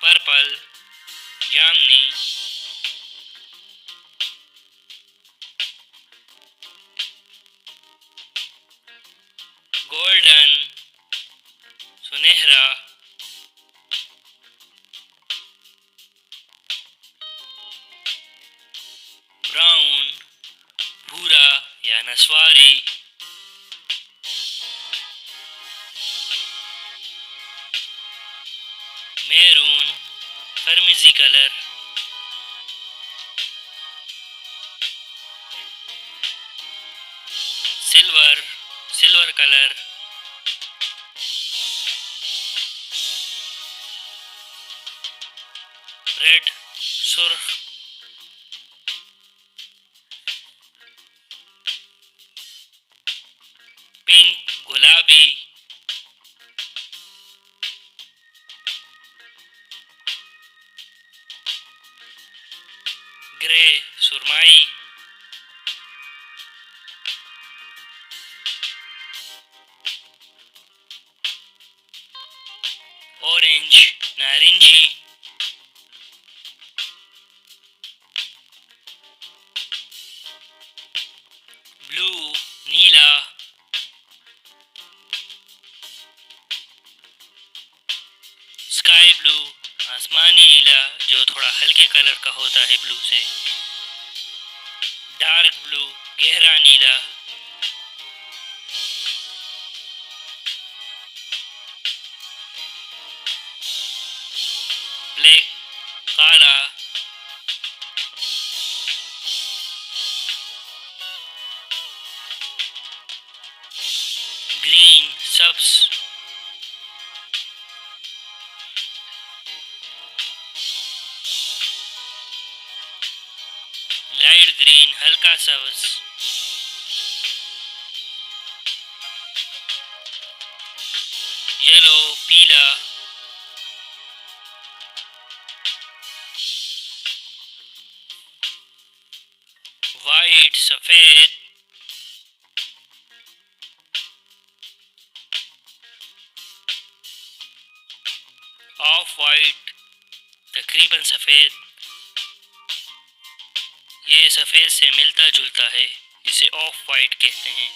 Purple, जामनी, golden, सुनहरा, brown, भूरा या नस्वारी, मैरून, फर्मिजी colour, silver, silver colour, red, सुर्ख, पिंक, गुलाबी, ग्रे, सुरमाई, ऑरेंज, नारंगी, ब्लू, नीला, स्काई ब्लू, आसमानी नीला जो थोड़ा हल्के कलर का होता है ब्लू से, डार्क ब्लू, गहरा नीला, ब्लैक, काला, ग्रीन, सब्ज, लाइट ग्रीन, हल्का सब्ज, येलो, पीला, वाइट, सफेद, ऑफ वाइट, तकरीबन सफेद, ये सफेद से मिलता जुलता है, जिसे ऑफ वाइट कहते हैं।